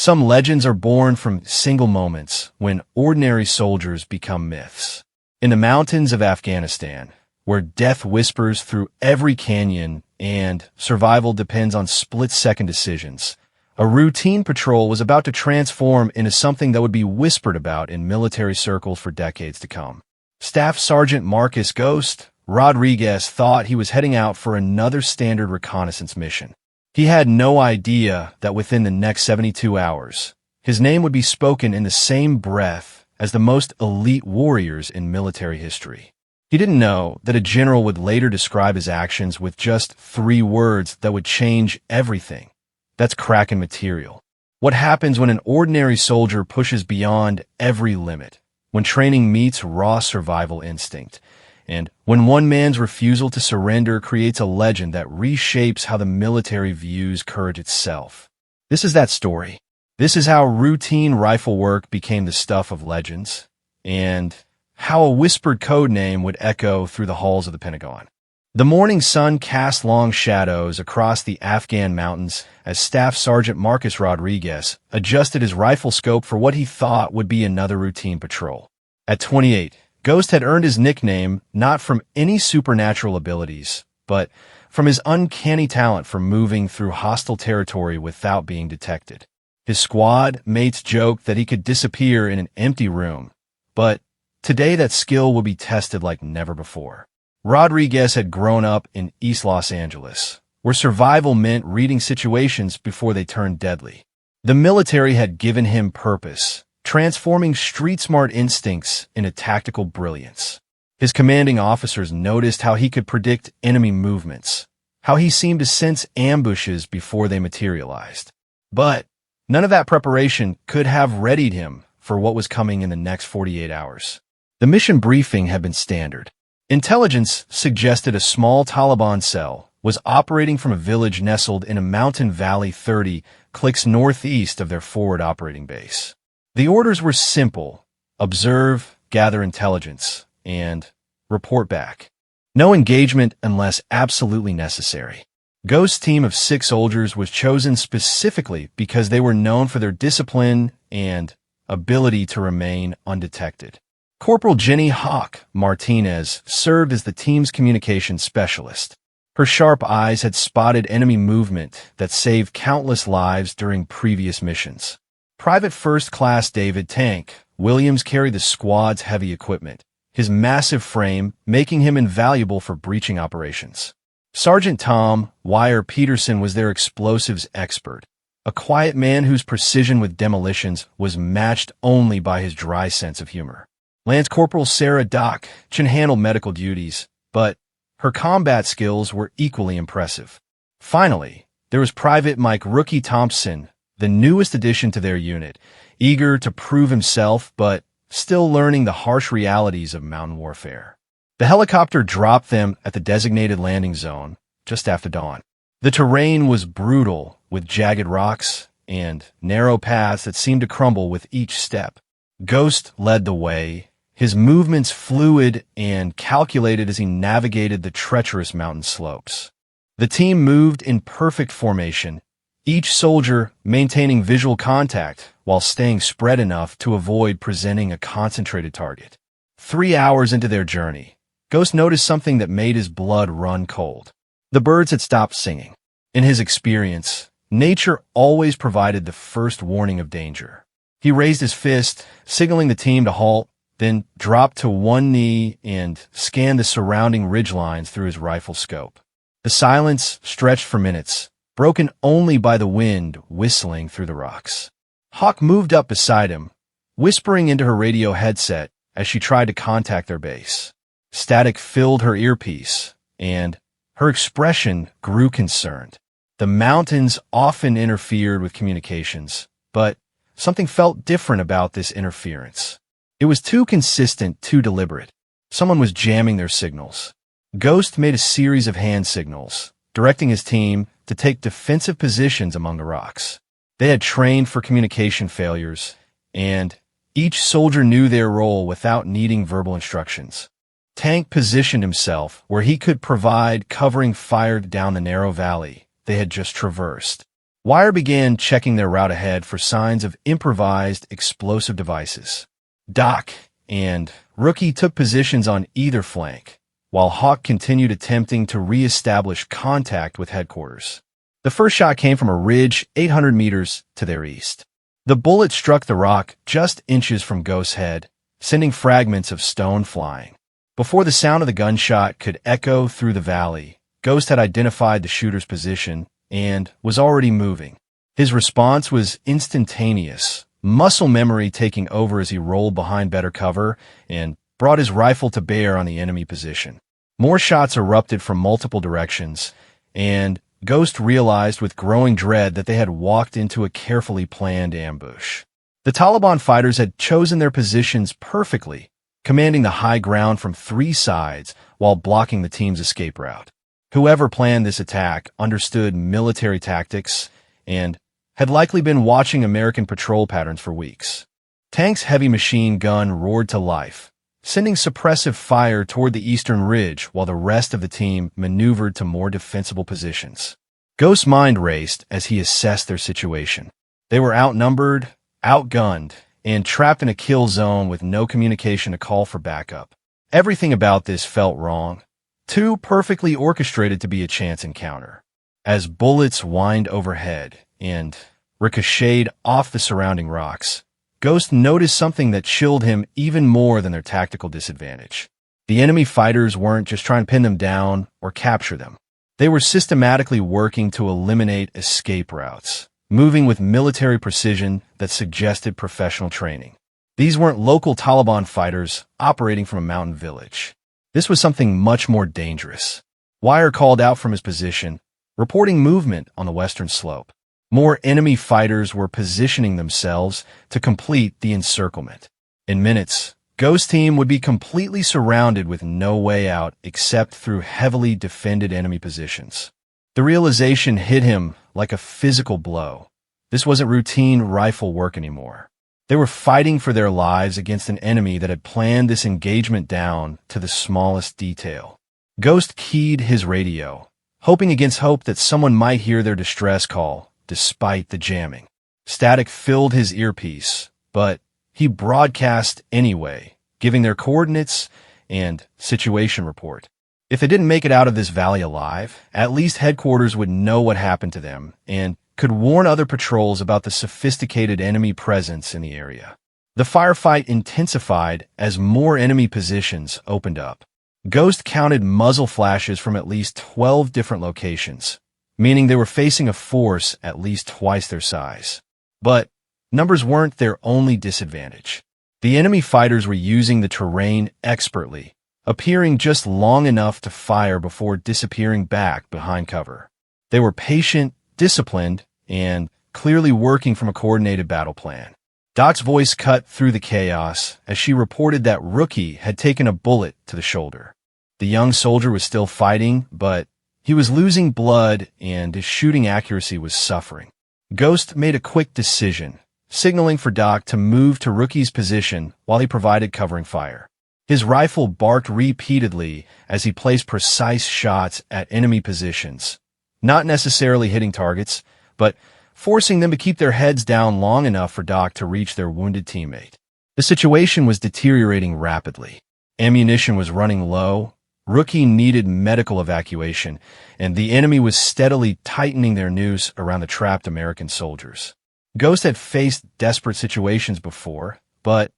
Some legends are born from single moments when ordinary soldiers become myths. In the mountains of Afghanistan, where death whispers through every canyon and survival depends on split-second decisions, a routine patrol was about to transform into something that would be whispered about in military circles for decades to come. Staff Sergeant Marcus "Ghost" Rodriguez thought he was heading out for another standard reconnaissance mission. He had no idea that within the next 72 hours, his name would be spoken in the same breath as the most elite warriors in military history. He didn't know that a general would later describe his actions with just 3 words that would change everything. That's Kraken material. What happens when an ordinary soldier pushes beyond every limit, when training meets raw survival instinct, and when one man's refusal to surrender creates a legend that reshapes how the military views courage itself. This is that story. This is how routine rifle work became the stuff of legends, and how a whispered code name would echo through the halls of the Pentagon. The morning sun cast long shadows across the Afghan mountains as Staff Sergeant Marcus Rodriguez adjusted his rifle scope for what he thought would be another routine patrol. At 28, Ghost had earned his nickname not from any supernatural abilities, but from his uncanny talent for moving through hostile territory without being detected. His squad mates joked that he could disappear in an empty room, but today that skill will be tested like never before. Rodriguez had grown up in East Los Angeles, where survival meant reading situations before they turned deadly. The military had given him purpose, transforming street-smart instincts into tactical brilliance. His commanding officers noticed how he could predict enemy movements, how he seemed to sense ambushes before they materialized. But none of that preparation could have readied him for what was coming in the next 48 hours. The mission briefing had been standard. Intelligence suggested a small Taliban cell was operating from a village nestled in a mountain valley 30 clicks northeast of their forward operating base. The orders were simple: observe, gather intelligence, and report back. No engagement unless absolutely necessary. Ghost's team of 6 soldiers was chosen specifically because they were known for their discipline and ability to remain undetected. Corporal Jenny "Hawk" Martinez served as the team's communications specialist. Her sharp eyes had spotted enemy movement that saved countless lives during previous missions. Private First Class David "Tank" Williams carried the squad's heavy equipment, his massive frame making him invaluable for breaching operations. Sergeant Tom "Wire" Peterson was their explosives expert, a quiet man whose precision with demolitions was matched only by his dry sense of humor. Lance Corporal Sarah "Doc" Chin handled medical duties, but her combat skills were equally impressive. Finally, there was Private Mike "Rookie" Thompson, the newest addition to their unit, eager to prove himself but still learning the harsh realities of mountain warfare. The helicopter dropped them at the designated landing zone just after dawn. The terrain was brutal, with jagged rocks and narrow paths that seemed to crumble with each step. Ghost led the way, his movements fluid and calculated as he navigated the treacherous mountain slopes. The team moved in perfect formation, each soldier maintaining visual contact while staying spread enough to avoid presenting a concentrated target. 3 hours into their journey, Ghost noticed something that made his blood run cold. The birds had stopped singing. In his experience, nature always provided the first warning of danger. He raised his fist, signaling the team to halt, then dropped to one knee and scanned the surrounding ridgelines through his rifle scope. The silence stretched for minutes, broken only by the wind whistling through the rocks. Hawk moved up beside him, whispering into her radio headset as she tried to contact their base. Static filled her earpiece, and her expression grew concerned. The mountains often interfered with communications, but something felt different about this interference. It was too consistent, too deliberate. Someone was jamming their signals. Ghost made a series of hand signals, directing his team to take defensive positions among the rocks. They had trained for communication failures, and each soldier knew their role without needing verbal instructions. Tank positioned himself where he could provide covering fire down the narrow valley they had just traversed. Wire began checking their route ahead for signs of improvised explosive devices. Doc and Rookie took positions on either flank, while Hawk continued attempting to re-establish contact with headquarters. The first shot came from a ridge 800 meters to their east. The bullet struck the rock just inches from Ghost's head, sending fragments of stone flying. Before the sound of the gunshot could echo through the valley, Ghost had identified the shooter's position and was already moving. His response was instantaneous, muscle memory taking over as he rolled behind better cover and brought his rifle to bear on the enemy position. More shots erupted from multiple directions, and Ghost realized with growing dread that they had walked into a carefully planned ambush. The Taliban fighters had chosen their positions perfectly, commanding the high ground from three sides while blocking the team's escape route. Whoever planned this attack understood military tactics and had likely been watching American patrol patterns for weeks. Tank's heavy machine gun roared to life, sending suppressive fire toward the eastern ridge while the rest of the team maneuvered to more defensible positions. Ghost's mind raced as he assessed their situation. They were outnumbered, outgunned, and trapped in a kill zone with no communication to call for backup. Everything about this felt wrong, too perfectly orchestrated to be a chance encounter. As bullets whined overhead and ricocheted off the surrounding rocks, Ghost noticed something that chilled him even more than their tactical disadvantage. The enemy fighters weren't just trying to pin them down or capture them. They were systematically working to eliminate escape routes, moving with military precision that suggested professional training. These weren't local Taliban fighters operating from a mountain village. This was something much more dangerous. Wire called out from his position, reporting movement on the western slope. More enemy fighters were positioning themselves to complete the encirclement. In minutes, Ghost Team would be completely surrounded with no way out except through heavily defended enemy positions. The realization hit him like a physical blow. This wasn't routine rifle work anymore. They were fighting for their lives against an enemy that had planned this engagement down to the smallest detail. Ghost keyed his radio, hoping against hope that someone might hear their distress call, despite the jamming. Static filled his earpiece, but he broadcast anyway, giving their coordinates and situation report. If they didn't make it out of this valley alive, at least headquarters would know what happened to them and could warn other patrols about the sophisticated enemy presence in the area. The firefight intensified as more enemy positions opened up. Ghost counted muzzle flashes from at least 12 different locations, meaning they were facing a force at least twice their size. But numbers weren't their only disadvantage. The enemy fighters were using the terrain expertly, appearing just long enough to fire before disappearing back behind cover. They were patient, disciplined, and clearly working from a coordinated battle plan. Doc's voice cut through the chaos as she reported that Rookie had taken a bullet to the shoulder. The young soldier was still fighting, but he was losing blood and his shooting accuracy was suffering. Ghost made a quick decision, signaling for Doc to move to Rookie's position while he provided covering fire. His rifle barked repeatedly as he placed precise shots at enemy positions, not necessarily hitting targets, but forcing them to keep their heads down long enough for Doc to reach their wounded teammate. The situation was deteriorating rapidly. Ammunition was running low, Rookie needed medical evacuation, and the enemy was steadily tightening their noose around the trapped American soldiers. Ghost had faced desperate situations before, but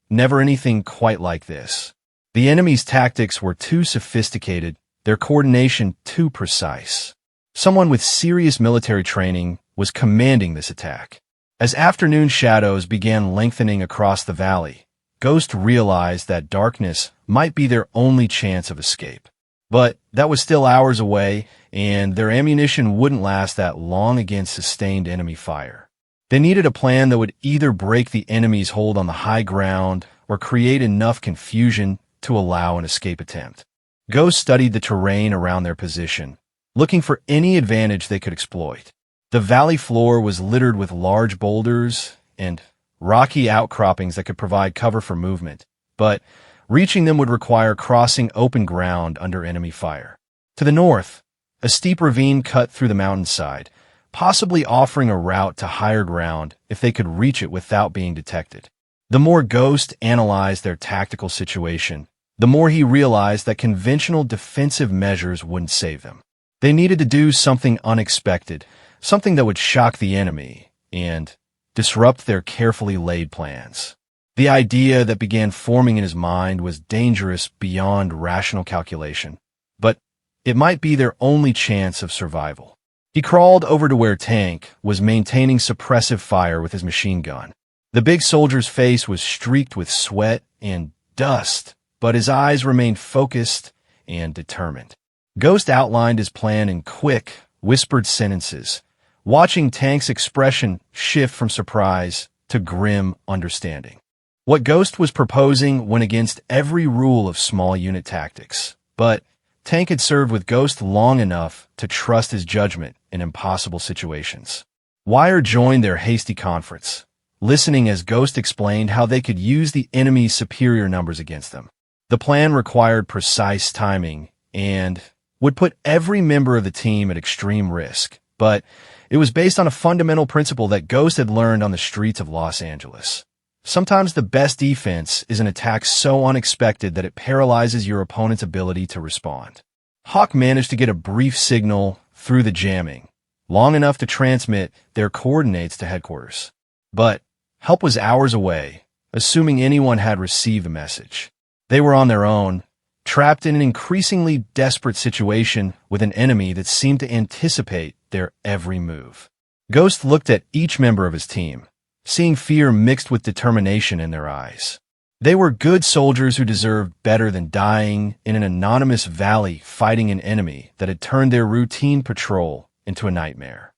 never anything quite like this. The enemy's tactics were too sophisticated, their coordination too precise. Someone with serious military training was commanding this attack. As afternoon shadows began lengthening across the valley, Ghost realized that darkness might be their only chance of escape. But that was still hours away, and their ammunition wouldn't last that long against sustained enemy fire. They needed a plan that would either break the enemy's hold on the high ground or create enough confusion to allow an escape attempt. Ghost studied the terrain around their position, looking for any advantage they could exploit. The valley floor was littered with large boulders and rocky outcroppings that could provide cover for movement, but reaching them would require crossing open ground under enemy fire. To the north, a steep ravine cut through the mountainside, possibly offering a route to higher ground if they could reach it without being detected. The more Ghost analyzed their tactical situation, the more he realized that conventional defensive measures wouldn't save them. They needed to do something unexpected, something that would shock the enemy and disrupt their carefully laid plans. The idea that began forming in his mind was dangerous beyond rational calculation, but it might be their only chance of survival. He crawled over to where Tank was maintaining suppressive fire with his machine gun. The big soldier's face was streaked with sweat and dust, but his eyes remained focused and determined. Ghost outlined his plan in quick, whispered sentences, watching Tank's expression shift from surprise to grim understanding. What Ghost was proposing went against every rule of small unit tactics, but Tank had served with Ghost long enough to trust his judgment in impossible situations. Wire joined their hasty conference, listening as Ghost explained how they could use the enemy's superior numbers against them. The plan required precise timing and would put every member of the team at extreme risk, but it was based on a fundamental principle that Ghost had learned on the streets of Los Angeles. Sometimes the best defense is an attack so unexpected that it paralyzes your opponent's ability to respond. Hawk managed to get a brief signal through the jamming, long enough to transmit their coordinates to headquarters. But help was hours away, assuming anyone had received the message. They were on their own, trapped in an increasingly desperate situation with an enemy that seemed to anticipate their every move. Ghost looked at each member of his team, seeing fear mixed with determination in their eyes. They were good soldiers who deserved better than dying in an anonymous valley fighting an enemy that had turned their routine patrol into a nightmare.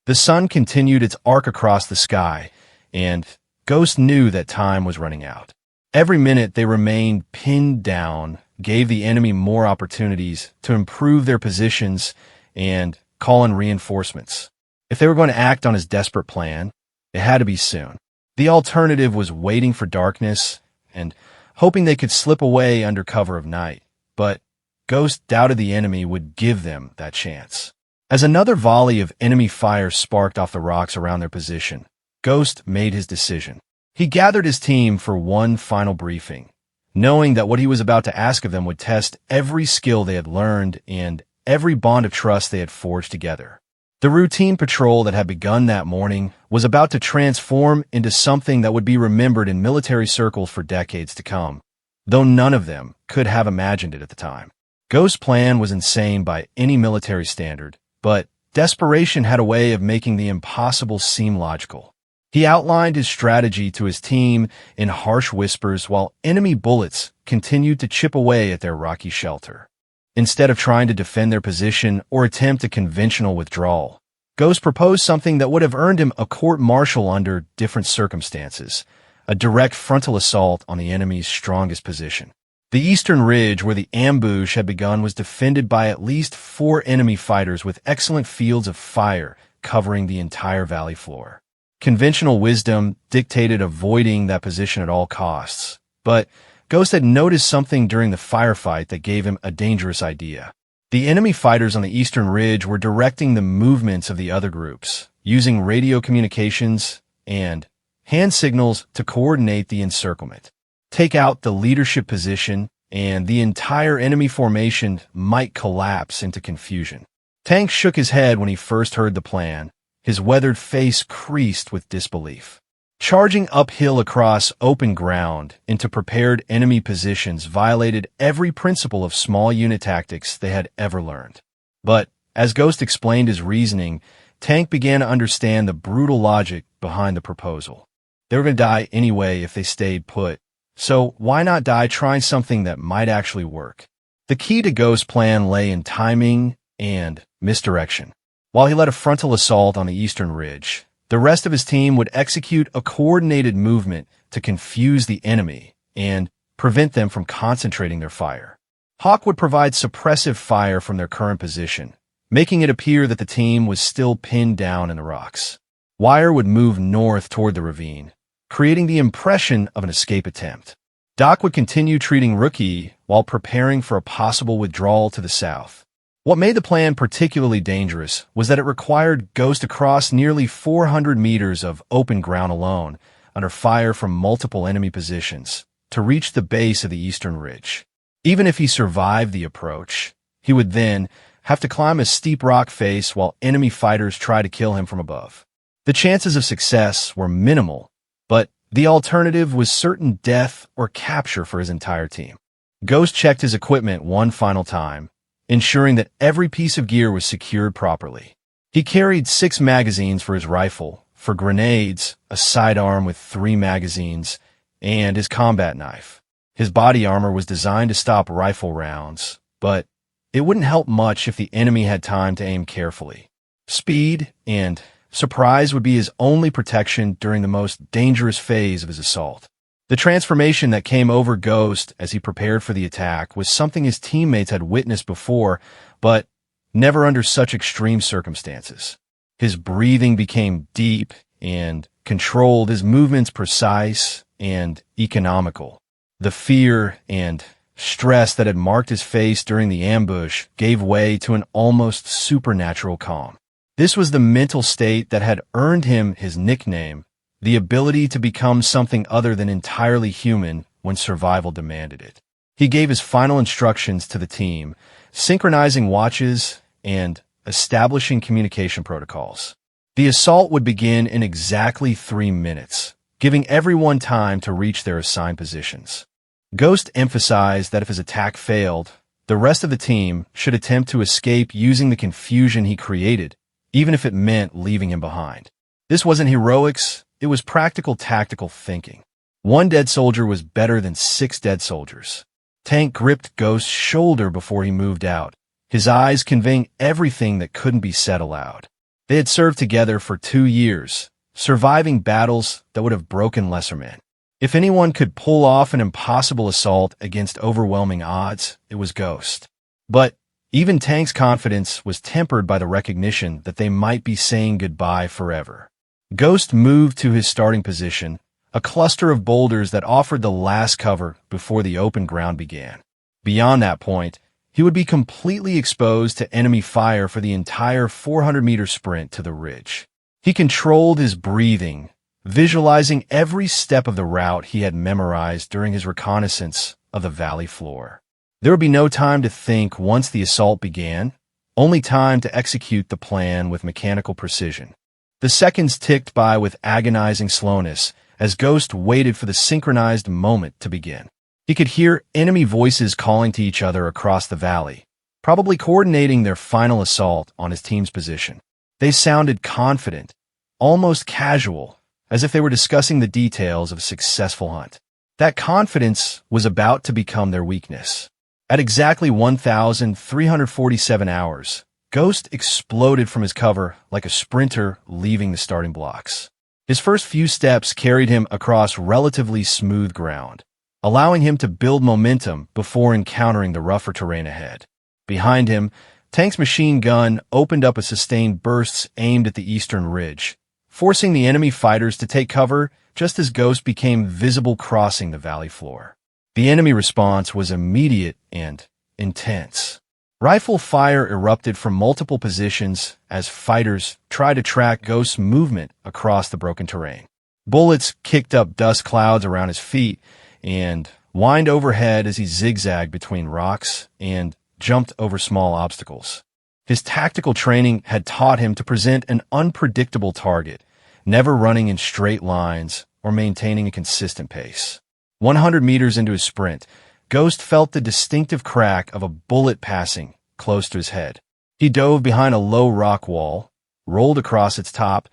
The sun continued its arc across the sky, and Ghost knew that time was running out. Every minute they remained pinned down gave the enemy more opportunities to improve their positions and call in reinforcements. If they were going to act on his desperate plan, it had to be soon. The alternative was waiting for darkness and hoping they could slip away under cover of night. But Ghost doubted the enemy would give them that chance. As another volley of enemy fire sparked off the rocks around their position, Ghost made his decision. He gathered his team for one final briefing, knowing that what he was about to ask of them would test every skill they had learned and every bond of trust they had forged together. The routine patrol that had begun that morning was about to transform into something that would be remembered in military circles for decades to come, though none of them could have imagined it at the time. Ghost's plan was insane by any military standard, but desperation had a way of making the impossible seem logical. He outlined his strategy to his team in harsh whispers while enemy bullets continued to chip away at their rocky shelter. Instead of trying to defend their position or attempt a conventional withdrawal, Ghost proposed something that would have earned him a court-martial under different circumstances, a direct frontal assault on the enemy's strongest position. The eastern ridge where the ambush had begun was defended by at least 4 enemy fighters with excellent fields of fire covering the entire valley floor. Conventional wisdom dictated avoiding that position at all costs, but Ghost had noticed something during the firefight that gave him a dangerous idea. The enemy fighters on the eastern ridge were directing the movements of the other groups, using radio communications and hand signals to coordinate the encirclement. Take out the leadership position, and the entire enemy formation might collapse into confusion. Tank shook his head when he first heard the plan, his weathered face creased with disbelief. Charging uphill across open ground into prepared enemy positions violated every principle of small unit tactics they had ever learned. But as Ghost explained his reasoning, Tank began to understand the brutal logic behind the proposal. They were going to die anyway if they stayed put, so why not die trying something that might actually work? The key to Ghost's plan lay in timing and misdirection. While he led a frontal assault on the eastern ridge, the rest of his team would execute a coordinated movement to confuse the enemy and prevent them from concentrating their fire. Hawk would provide suppressive fire from their current position, making it appear that the team was still pinned down in the rocks. Wire would move north toward the ravine, creating the impression of an escape attempt. Doc would continue treating Rookie while preparing for a possible withdrawal to the south. What made the plan particularly dangerous was that it required Ghost to cross nearly 400 meters of open ground alone, under fire from multiple enemy positions, to reach the base of the eastern ridge. Even if he survived the approach, he would then have to climb a steep rock face while enemy fighters try to kill him from above. The chances of success were minimal, but the alternative was certain death or capture for his entire team. Ghost checked his equipment one final time, ensuring that every piece of gear was secured properly. He carried 6 magazines for his rifle, for grenades, a sidearm with 3 magazines, and his combat knife. His body armor was designed to stop rifle rounds, but it wouldn't help much if the enemy had time to aim carefully. Speed and surprise would be his only protection during the most dangerous phase of his assault. The transformation that came over Ghost as he prepared for the attack was something his teammates had witnessed before, but never under such extreme circumstances. His breathing became deep and controlled, his movements precise and economical. The fear and stress that had marked his face during the ambush gave way to an almost supernatural calm. This was the mental state that had earned him his nickname, the ability to become something other than entirely human when survival demanded it. He gave his final instructions to the team, synchronizing watches and establishing communication protocols. The assault would begin in exactly 3 minutes, giving everyone time to reach their assigned positions. Ghost emphasized that if his attack failed, the rest of the team should attempt to escape using the confusion he created, even if it meant leaving him behind. This wasn't heroics, it was practical tactical thinking. 1 dead soldier was better than 6 dead soldiers. Tank gripped Ghost's shoulder before he moved out, his eyes conveying everything that couldn't be said aloud. They had served together for 2 years, surviving battles that would have broken lesser men. If anyone could pull off an impossible assault against overwhelming odds, it was Ghost. But even Tank's confidence was tempered by the recognition that they might be saying goodbye forever. Ghost moved to his starting position, a cluster of boulders that offered the last cover before the open ground began. Beyond that point, he would be completely exposed to enemy fire for the entire 400-meter sprint to the ridge. He controlled his breathing, visualizing every step of the route he had memorized during his reconnaissance of the valley floor. There would be no time to think once the assault began, only time to execute the plan with mechanical precision. The seconds ticked by with agonizing slowness as Ghost waited for the synchronized moment to begin. He could hear enemy voices calling to each other across the valley, probably coordinating their final assault on his team's position. They sounded confident, almost casual, as if they were discussing the details of a successful hunt. That confidence was about to become their weakness. At exactly 1,347 hours, Ghost exploded from his cover like a sprinter leaving the starting blocks. His first few steps carried him across relatively smooth ground, allowing him to build momentum before encountering the rougher terrain ahead. Behind him, Tank's machine gun opened up a sustained bursts aimed at the eastern ridge, forcing the enemy fighters to take cover just as Ghost became visible crossing the valley floor. The enemy response was immediate and intense. Rifle fire erupted from multiple positions as fighters tried to track Ghost's movement across the broken terrain. Bullets kicked up dust clouds around his feet and whined overhead as he zigzagged between rocks and jumped over small obstacles. His tactical training had taught him to present an unpredictable target, never running in straight lines or maintaining a consistent pace. 100 meters into his sprint, Ghost felt the distinctive crack of a bullet passing close to his head. He dove behind a low rock wall, rolled across its top,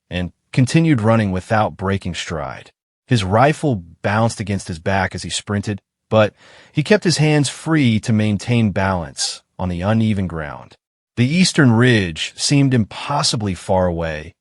and continued running without breaking stride. His rifle bounced against his back as he sprinted, but he kept his hands free to maintain balance on the uneven ground. The eastern ridge seemed impossibly far away,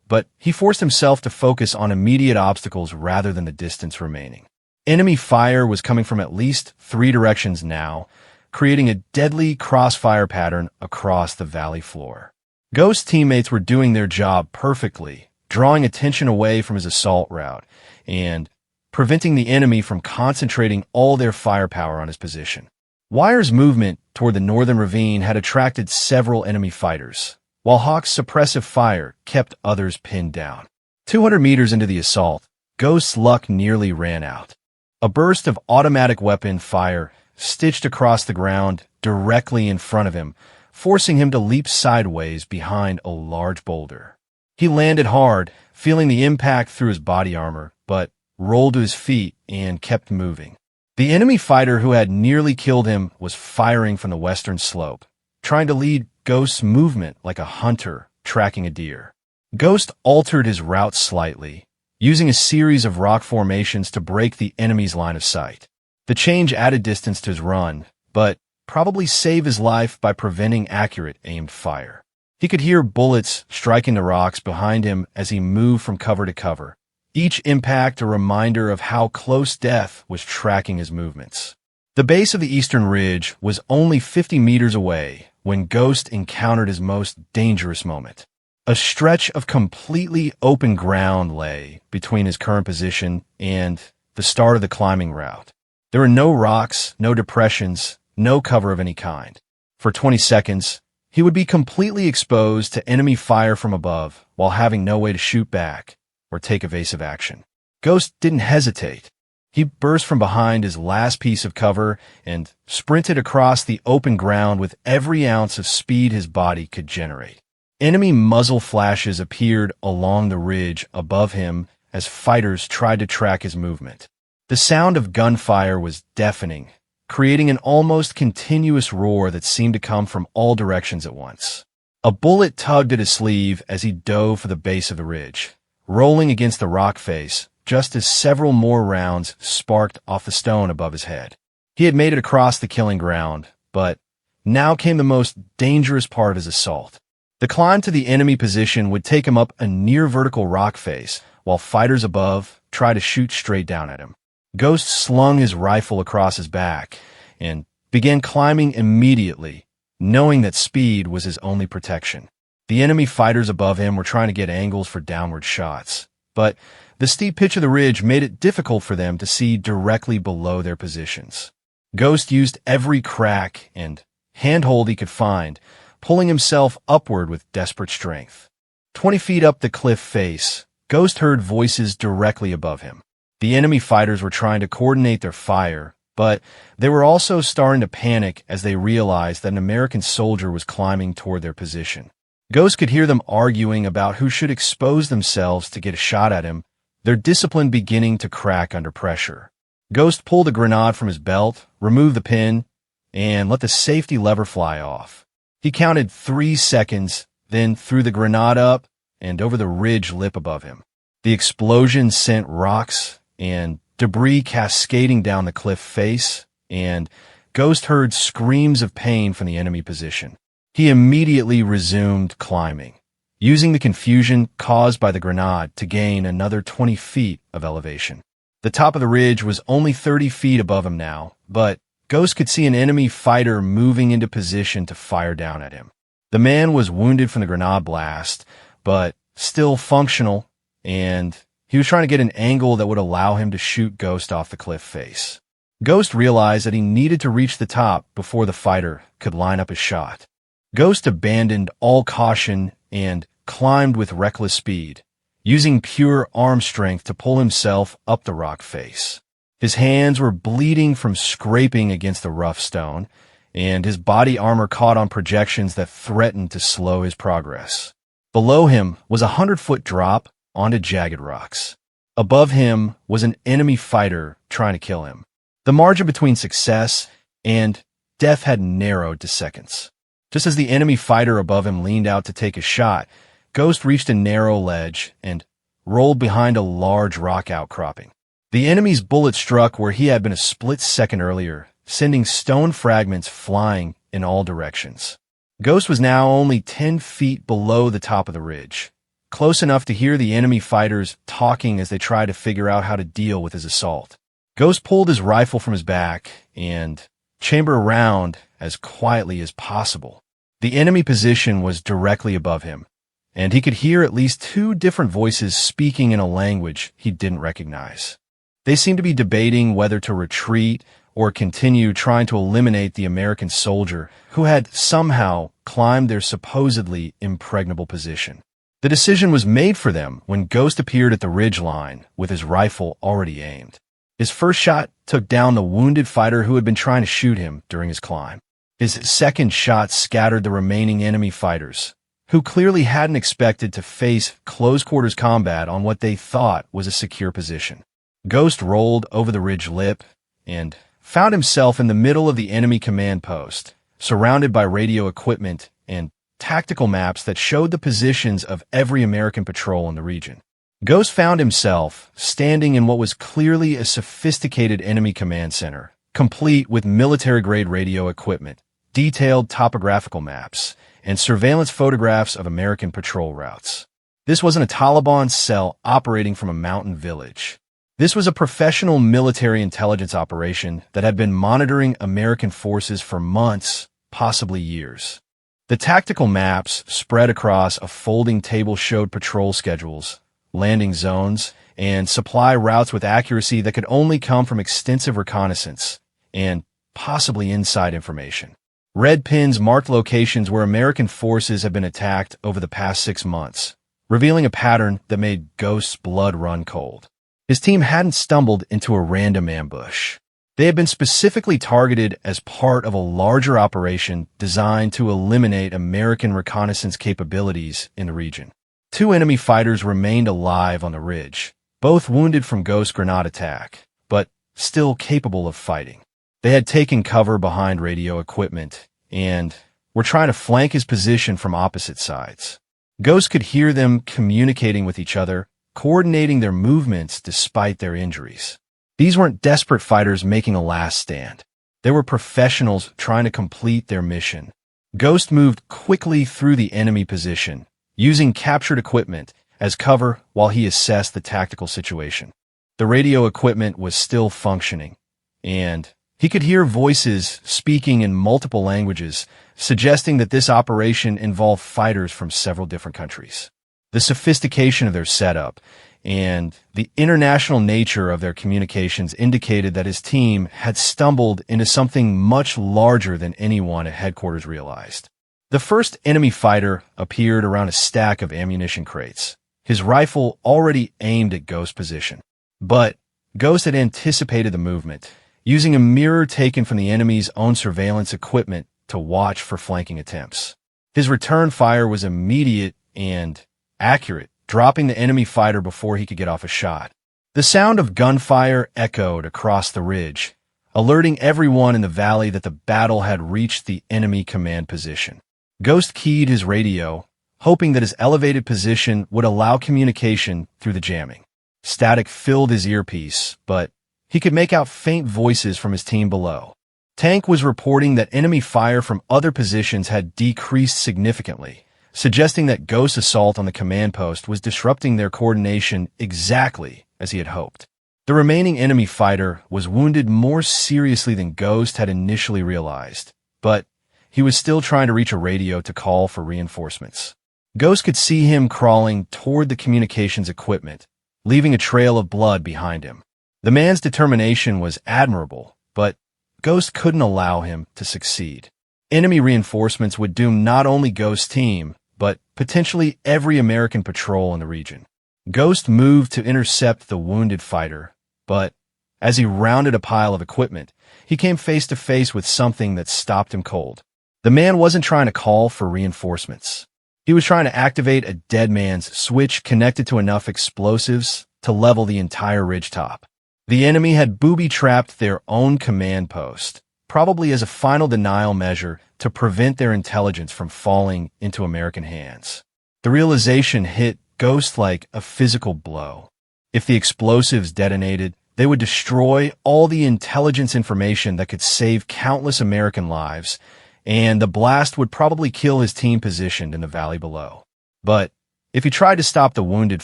but he forced himself to focus on immediate obstacles rather than the distance remaining. Enemy fire was coming from at least 3 directions now, creating a deadly crossfire pattern across the valley floor. Ghost's teammates were doing their job perfectly, drawing attention away from his assault route and preventing the enemy from concentrating all their firepower on his position. Wire's movement toward the northern ravine had attracted several enemy fighters, while Hawk's suppressive fire kept others pinned down. 200 meters into the assault, Ghost's luck nearly ran out. A burst of automatic weapon fire stitched across the ground directly in front of him, forcing him to leap sideways behind a large boulder. He landed hard, feeling the impact through his body armor, but rolled to his feet and kept moving. The enemy fighter who had nearly killed him was firing from the western slope, trying to lead Ghost's movement like a hunter tracking a deer. Ghost altered his route slightly, using a series of rock formations to break the enemy's line of sight. The change added distance to his run, but probably saved his life by preventing accurate aimed fire. He could hear bullets striking the rocks behind him as he moved from cover to cover, each impact a reminder of how close death was tracking his movements. The base of the eastern ridge was only 50 meters away when Ghost encountered his most dangerous moment. A stretch of completely open ground lay between his current position and the start of the climbing route. There were no rocks, no depressions, no cover of any kind. For 20 seconds, he would be completely exposed to enemy fire from above while having no way to shoot back or take evasive action. Ghost didn't hesitate. He burst from behind his last piece of cover and sprinted across the open ground with every ounce of speed his body could generate. Enemy muzzle flashes appeared along the ridge above him as fighters tried to track his movement. The sound of gunfire was deafening, creating an almost continuous roar that seemed to come from all directions at once. A bullet tugged at his sleeve as he dove for the base of the ridge, rolling against the rock face just as several more rounds sparked off the stone above his head. He had made it across the killing ground, but now came the most dangerous part of his assault. The climb to the enemy position would take him up a near-vertical rock face, while fighters above tried to shoot straight down at him. Ghost slung his rifle across his back and began climbing immediately, knowing that speed was his only protection. The enemy fighters above him were trying to get angles for downward shots, but the steep pitch of the ridge made it difficult for them to see directly below their positions. Ghost used every crack and handhold he could find, pulling himself upward with desperate strength. 20 feet up the cliff face, Ghost heard voices directly above him. The enemy fighters were trying to coordinate their fire, but they were also starting to panic as they realized that an American soldier was climbing toward their position. Ghost could hear them arguing about who should expose themselves to get a shot at him, their discipline beginning to crack under pressure. Ghost pulled a grenade from his belt, removed the pin, and let the safety lever fly off. He counted 3 seconds, then threw the grenade up and over the ridge lip above him. The explosion sent rocks and debris cascading down the cliff face, and Ghost heard screams of pain from the enemy position. He immediately resumed climbing, using the confusion caused by the grenade to gain another 20 feet of elevation. The top of the ridge was only 30 feet above him now, but Ghost could see an enemy fighter moving into position to fire down at him. The man was wounded from the grenade blast, but still functional, and he was trying to get an angle that would allow him to shoot Ghost off the cliff face. Ghost realized that he needed to reach the top before the fighter could line up his shot. Ghost abandoned all caution and climbed with reckless speed, using pure arm strength to pull himself up the rock face. His hands were bleeding from scraping against the rough stone, and his body armor caught on projections that threatened to slow his progress. Below him was a 100-foot drop onto jagged rocks. Above him was an enemy fighter trying to kill him. The margin between success and death had narrowed to seconds. Just as the enemy fighter above him leaned out to take a shot, Ghost reached a narrow ledge and rolled behind a large rock outcropping. The enemy's bullet struck where he had been a split second earlier, sending stone fragments flying in all directions. Ghost was now only 10 feet below the top of the ridge, close enough to hear the enemy fighters talking as they tried to figure out how to deal with his assault. Ghost pulled his rifle from his back and chambered around as quietly as possible. The enemy position was directly above him, and he could hear at least 2 different voices speaking in a language he didn't recognize. They seemed to be debating whether to retreat or continue trying to eliminate the American soldier who had somehow climbed their supposedly impregnable position. The decision was made for them when Ghost appeared at the ridge line with his rifle already aimed. His first shot took down the wounded fighter who had been trying to shoot him during his climb. His second shot scattered the remaining enemy fighters, who clearly hadn't expected to face close-quarters combat on what they thought was a secure position. Ghost rolled over the ridge lip and found himself in the middle of the enemy command post, surrounded by radio equipment and tactical maps that showed the positions of every American patrol in the region. Ghost found himself standing in what was clearly a sophisticated enemy command center, complete with military-grade radio equipment, detailed topographical maps, and surveillance photographs of American patrol routes. This wasn't a Taliban cell operating from a mountain village. This was a professional military intelligence operation that had been monitoring American forces for months, possibly years. The tactical maps spread across a folding table showed patrol schedules, landing zones, and supply routes with accuracy that could only come from extensive reconnaissance and possibly inside information. Red pins marked locations where American forces had been attacked over the past 6 months, revealing a pattern that made Ghost's blood run cold. His team hadn't stumbled into a random ambush. They had been specifically targeted as part of a larger operation designed to eliminate American reconnaissance capabilities in the region. 2 enemy fighters remained alive on the ridge, both wounded from Ghost's grenade attack, but still capable of fighting. They had taken cover behind radio equipment and were trying to flank his position from opposite sides. Ghost could hear them communicating with each other, coordinating their movements despite their injuries. These weren't desperate fighters making a last stand. They were professionals trying to complete their mission. Ghost moved quickly through the enemy position, using captured equipment as cover while he assessed the tactical situation. The radio equipment was still functioning, and he could hear voices speaking in multiple languages, suggesting that this operation involved fighters from several different countries. The sophistication of their setup and the international nature of their communications indicated that his team had stumbled into something much larger than anyone at headquarters realized. The first enemy fighter appeared around a stack of ammunition crates, his rifle already aimed at Ghost's position. But Ghost had anticipated the movement, using a mirror taken from the enemy's own surveillance equipment to watch for flanking attempts. His return fire was immediate and accurate, dropping the enemy fighter before he could get off a shot. The sound of gunfire echoed across the ridge, alerting everyone in the valley that the battle had reached the enemy command position. Ghost keyed his radio, hoping that his elevated position would allow communication through the jamming. Static filled his earpiece, but he could make out faint voices from his team below. Tank was reporting that enemy fire from other positions had decreased significantly, suggesting that Ghost's assault on the command post was disrupting their coordination exactly as he had hoped. The remaining enemy fighter was wounded more seriously than Ghost had initially realized, but he was still trying to reach a radio to call for reinforcements. Ghost could see him crawling toward the communications equipment, leaving a trail of blood behind him. The man's determination was admirable, but Ghost couldn't allow him to succeed. Enemy reinforcements would doom not only Ghost's team, but potentially every American patrol in the region. Ghost moved to intercept the wounded fighter, but as he rounded a pile of equipment, he came face to face with something that stopped him cold. The man wasn't trying to call for reinforcements. He was trying to activate a dead man's switch connected to enough explosives to level the entire ridgetop. The enemy had booby-trapped their own command post, probably as a final denial measure to prevent their intelligence from falling into American hands. The realization hit Ghost like a physical blow. If the explosives detonated, they would destroy all the intelligence information that could save countless American lives, and the blast would probably kill his team positioned in the valley below. But if he tried to stop the wounded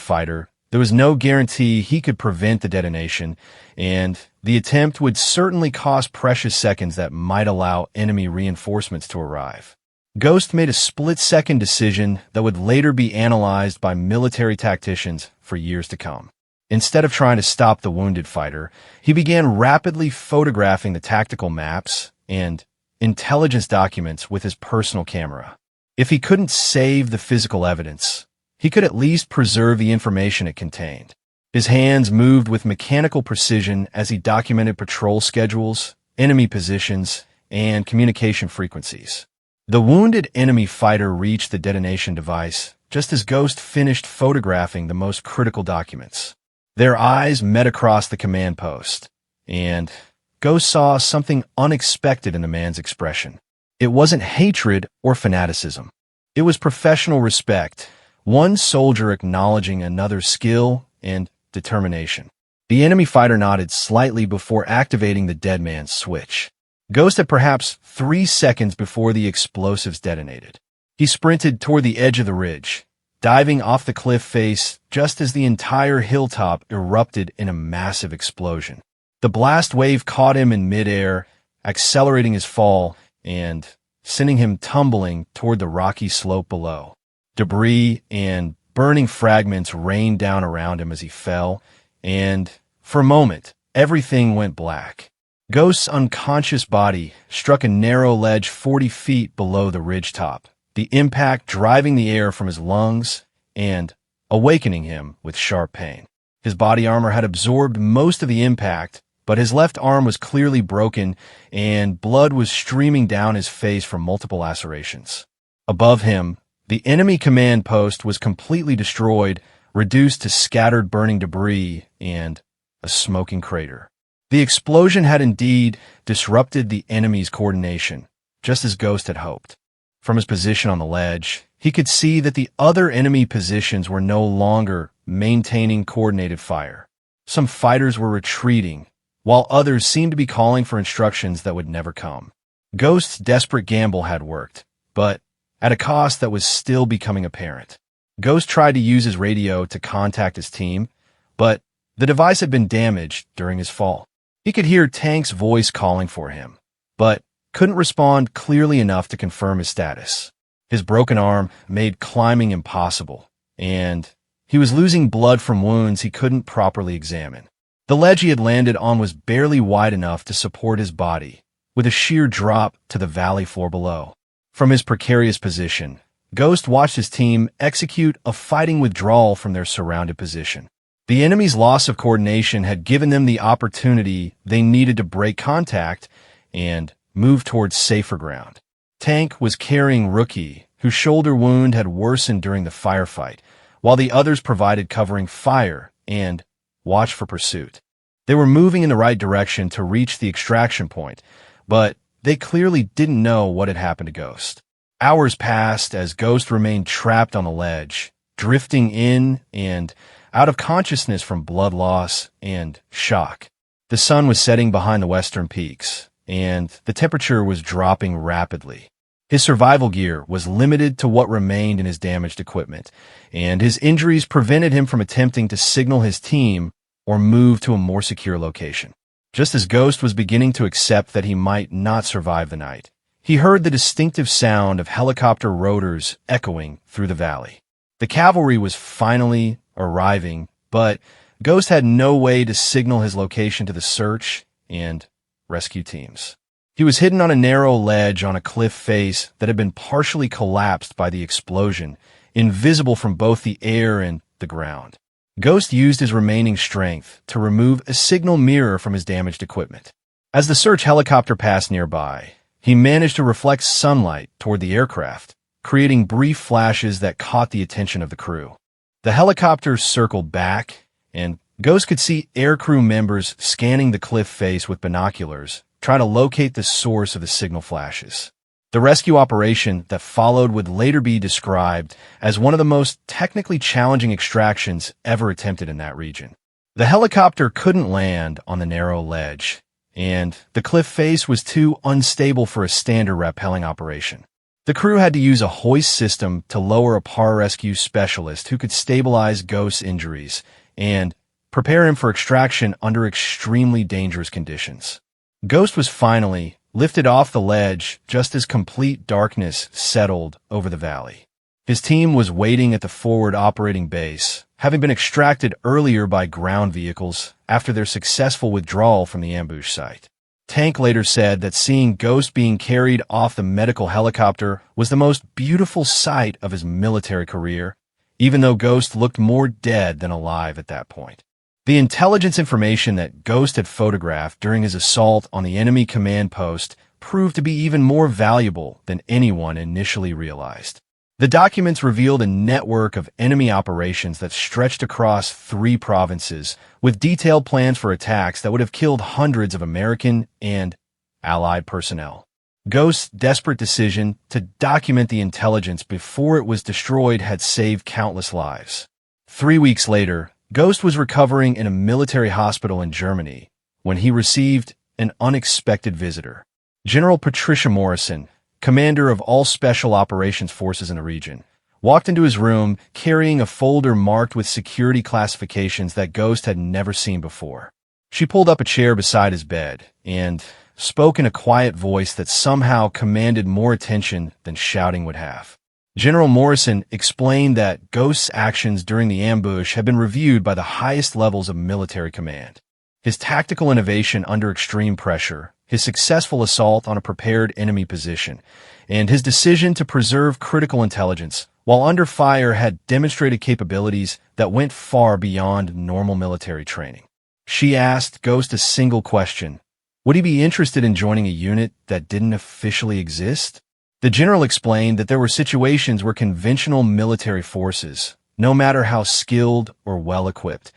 fighter, there was no guarantee he could prevent the detonation, and the attempt would certainly cost precious seconds that might allow enemy reinforcements to arrive. Ghost made a split-second decision that would later be analyzed by military tacticians for years to come. Instead of trying to stop the wounded fighter, he began rapidly photographing the tactical maps and intelligence documents with his personal camera. If he couldn't save the physical evidence, he could at least preserve the information it contained. His hands moved with mechanical precision as he documented patrol schedules, enemy positions, and communication frequencies. The wounded enemy fighter reached the detonation device just as Ghost finished photographing the most critical documents. Their eyes met across the command post, and Ghost saw something unexpected in the man's expression. It wasn't hatred or fanaticism. It was professional respect, one soldier acknowledging another's skill and determination. The enemy fighter nodded slightly before activating the dead man's switch. Ghost had perhaps 3 seconds before the explosives detonated. He sprinted toward the edge of the ridge, diving off the cliff face just as the entire hilltop erupted in a massive explosion. The blast wave caught him in midair, accelerating his fall and sending him tumbling toward the rocky slope below. Debris and burning fragments rained down around him as he fell, and for a moment, everything went black. Ghost's unconscious body struck a narrow ledge 40 feet below the ridgetop, the impact driving the air from his lungs and awakening him with sharp pain. His body armor had absorbed most of the impact, but his left arm was clearly broken and blood was streaming down his face from multiple lacerations. Above him, the enemy command post was completely destroyed, reduced to scattered burning debris and a smoking crater. The explosion had indeed disrupted the enemy's coordination, just as Ghost had hoped. From his position on the ledge, he could see that the other enemy positions were no longer maintaining coordinated fire. Some fighters were retreating, while others seemed to be calling for instructions that would never come. Ghost's desperate gamble had worked, but at a cost that was still becoming apparent. Ghost tried to use his radio to contact his team, but the device had been damaged during his fall. He could hear Tank's voice calling for him, but couldn't respond clearly enough to confirm his status. His broken arm made climbing impossible, and he was losing blood from wounds he couldn't properly examine. The ledge he had landed on was barely wide enough to support his body, with a sheer drop to the valley floor below. From his precarious position, Ghost watched his team execute a fighting withdrawal from their surrounded position. The enemy's loss of coordination had given them the opportunity they needed to break contact and move towards safer ground. Tank was carrying Rookie, whose shoulder wound had worsened during the firefight, while the others provided covering fire and watch for pursuit. They were moving in the right direction to reach the extraction point, but they clearly didn't know what had happened to Ghost. Hours passed as Ghost remained trapped on the ledge, drifting in and out of consciousness from blood loss and shock. The sun was setting behind the western peaks, and the temperature was dropping rapidly. His survival gear was limited to what remained in his damaged equipment, and his injuries prevented him from attempting to signal his team or move to a more secure location. Just as Ghost was beginning to accept that he might not survive the night, he heard the distinctive sound of helicopter rotors echoing through the valley. The cavalry was finally arriving, but Ghost had no way to signal his location to the search and rescue teams. He was hidden on a narrow ledge on a cliff face that had been partially collapsed by the explosion, invisible from both the air and the ground. Ghost used his remaining strength to remove a signal mirror from his damaged equipment. As the search helicopter passed nearby, he managed to reflect sunlight toward the aircraft, creating brief flashes that caught the attention of the crew. The helicopter circled back, and Ghost could see aircrew members scanning the cliff face with binoculars, trying to locate the source of the signal flashes. The rescue operation that followed would later be described as one of the most technically challenging extractions ever attempted in that region. The helicopter couldn't land on the narrow ledge, and the cliff face was too unstable for a standard rappelling operation. The crew had to use a hoist system to lower a pararescue specialist who could stabilize Ghost's injuries and prepare him for extraction under extremely dangerous conditions. Ghost was finally lifted off the ledge just as complete darkness settled over the valley. His team was waiting at the forward operating base, having been extracted earlier by ground vehicles after their successful withdrawal from the ambush site. Tank later said that seeing Ghost being carried off the medical helicopter was the most beautiful sight of his military career, even though Ghost looked more dead than alive at that point. The intelligence information that Ghost had photographed during his assault on the enemy command post proved to be even more valuable than anyone initially realized. The documents revealed a network of enemy operations that stretched across 3 provinces, with detailed plans for attacks that would have killed hundreds of American and Allied personnel. Ghost's desperate decision to document the intelligence before it was destroyed had saved countless lives. 3 weeks later, Ghost was recovering in a military hospital in Germany when he received an unexpected visitor. General Patricia Morrison, commander of all special operations forces in the region, walked into his room carrying a folder marked with security classifications that Ghost had never seen before. She pulled up a chair beside his bed and spoke in a quiet voice that somehow commanded more attention than shouting would have. General Morrison explained that Ghost's actions during the ambush had been reviewed by the highest levels of military command. His tactical innovation under extreme pressure, his successful assault on a prepared enemy position, and his decision to preserve critical intelligence while under fire had demonstrated capabilities that went far beyond normal military training. She asked Ghost a single question: would he be interested in joining a unit that didn't officially exist? The general explained that there were situations where conventional military forces, no matter how skilled or well-equipped,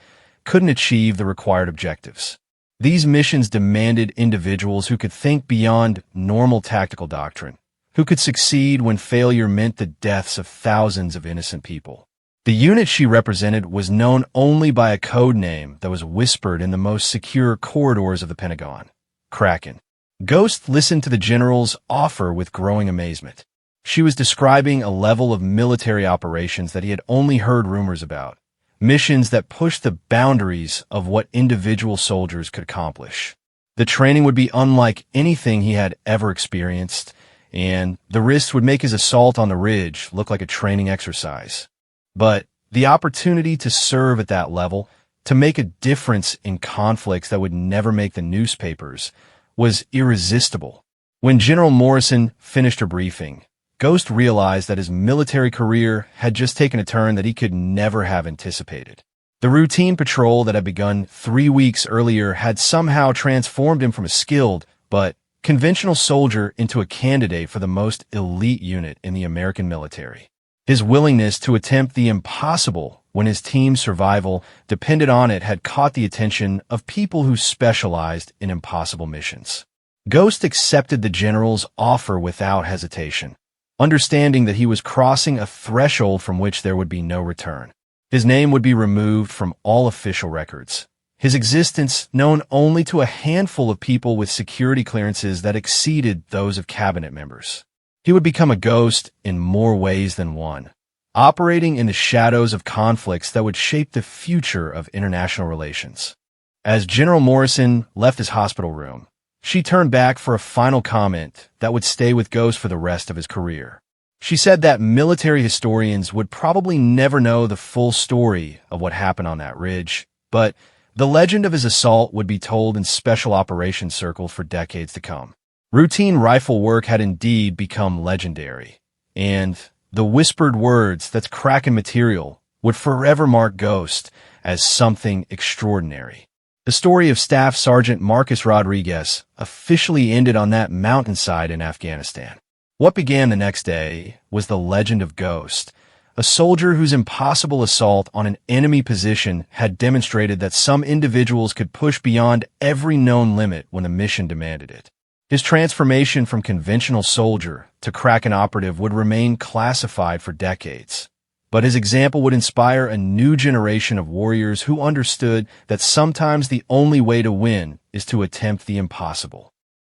couldn't achieve the required objectives. These missions demanded individuals who could think beyond normal tactical doctrine, who could succeed when failure meant the deaths of thousands of innocent people. The unit she represented was known only by a code name that was whispered in the most secure corridors of the Pentagon: Kraken. Ghost listened to the general's offer with growing amazement. She was describing a level of military operations that he had only heard rumors about, missions that pushed the boundaries of what individual soldiers could accomplish. The training would be unlike anything he had ever experienced, and the risks would make his assault on the ridge look like a training exercise. But the opportunity to serve at that level, to make a difference in conflicts that would never make the newspapers, was irresistible. When General Morrison finished her briefing, Ghost realized that his military career had just taken a turn that he could never have anticipated. The routine patrol that had begun 3 weeks earlier had somehow transformed him from a skilled but conventional soldier into a candidate for the most elite unit in the American military. His willingness to attempt the impossible when his team's survival depended on it had caught the attention of people who specialized in impossible missions. Ghost accepted the general's offer without hesitation, understanding that he was crossing a threshold from which there would be no return. His name would be removed from all official records, his existence known only to a handful of people with security clearances that exceeded those of cabinet members. He would become a ghost in more ways than one, operating in the shadows of conflicts that would shape the future of international relations. As General Morrison left his hospital room, she turned back for a final comment that would stay with Ghost for the rest of his career. She said that military historians would probably never know the full story of what happened on that ridge, but the legend of his assault would be told in special operations circles for decades to come. Routine rifle work had indeed become legendary, and the whispered words that's Kraken material would forever mark Ghost as something extraordinary. The story of Staff Sergeant Marcus Rodriguez officially ended on that mountainside in Afghanistan. What began the next day was the legend of Ghost, a soldier whose impossible assault on an enemy position had demonstrated that some individuals could push beyond every known limit when the mission demanded it. His transformation from conventional soldier to Kraken operative would remain classified for decades, but his example would inspire a new generation of warriors who understood that sometimes the only way to win is to attempt the impossible.